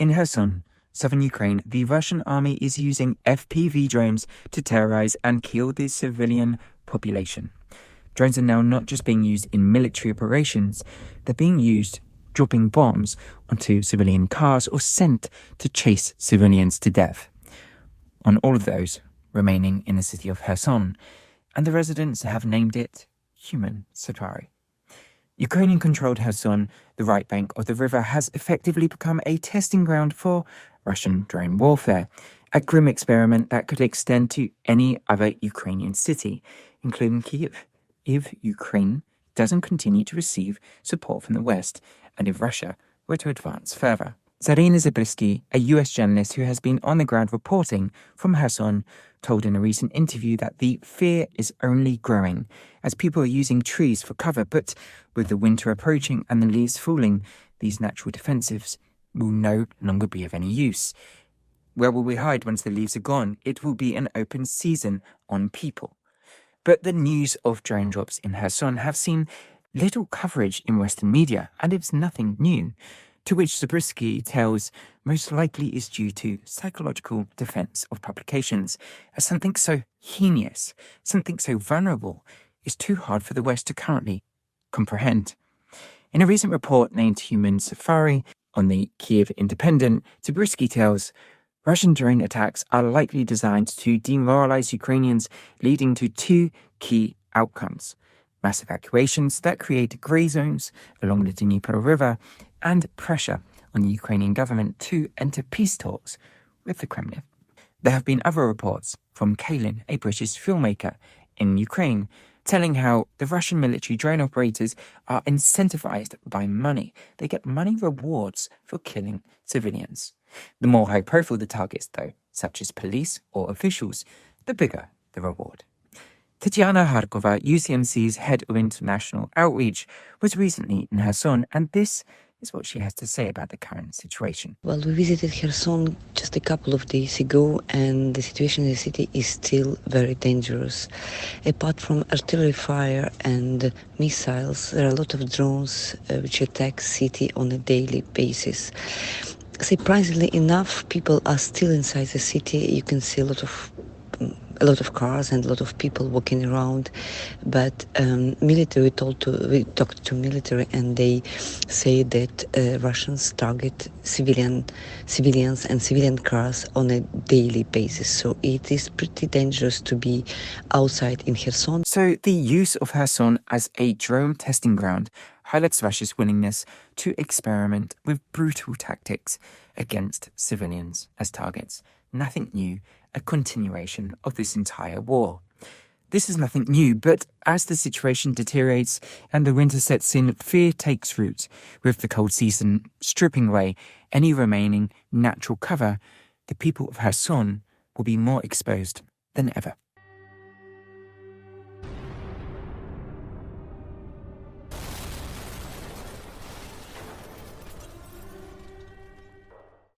In Kherson, southern Ukraine, the Russian army is using FPV drones to terrorize and kill the civilian population. Drones are now not just being used in military operations, they're being used dropping bombs onto civilian cars or sent to chase civilians to death. On all of those remaining in the city of Kherson, and the residents have named it human safari. Ukrainian-controlled Kherson, the right bank of the river, has effectively become a testing ground for Russian drone warfare, a grim experiment that could extend to any other Ukrainian city, including Kyiv, if Ukraine doesn't continue to receive support from the West, and if Russia were to advance further. Zarina Zabriskie, a US journalist who has been on the ground reporting from Kherson, told in a recent interview that the fear is only growing as people are using trees for cover, but with the winter approaching and the leaves falling, these natural defensives will no longer be of any use. Where will we hide once the leaves are gone? It will be an open season on people. But the news of drone drops in Kherson have seen little coverage in Western media, and it's nothing new. To which Zabriskie tells most likely is due to psychological defense of publications, as something so heinous, something so vulnerable, is too hard for the West to currently comprehend. In a recent report named Human Safari on the Kyiv Independent, Zabriskie tells Russian drone attacks are likely designed to demoralize Ukrainians, leading to two key outcomes: mass evacuations that create grey zones along the Dnieper River, and pressure on the Ukrainian government to enter peace talks with the Kremlin. There have been other reports from Kalin, a British filmmaker in Ukraine, telling how the Russian military drone operators are incentivized by money. They get money rewards for killing civilians. The more high-profile the targets, though, such as police or officials, the bigger the reward. Tatiana Harkova, UCMC's head of international outreach, was recently in Kherson, and this is what she has to say about the current situation. Well, we visited Kherson just a couple of days ago, and the situation in the city is still very dangerous. Apart from artillery fire and missiles, there are a lot of drones which attack the city on a daily basis. Surprisingly enough, people are still inside the city. You can see a lot of cars and a lot of people walking around, but we talked to military, and they say that Russians target civilians and civilian cars on a daily basis. So it is pretty dangerous to be outside in Kherson. So the use of Kherson as a drone testing ground highlights Russia's willingness to experiment with brutal tactics against civilians as targets. Nothing new, a continuation of this entire war. This is nothing new, but as the situation deteriorates and the winter sets in, fear takes root, with the cold season stripping away any remaining natural cover. The people of Kherson will be more exposed than ever.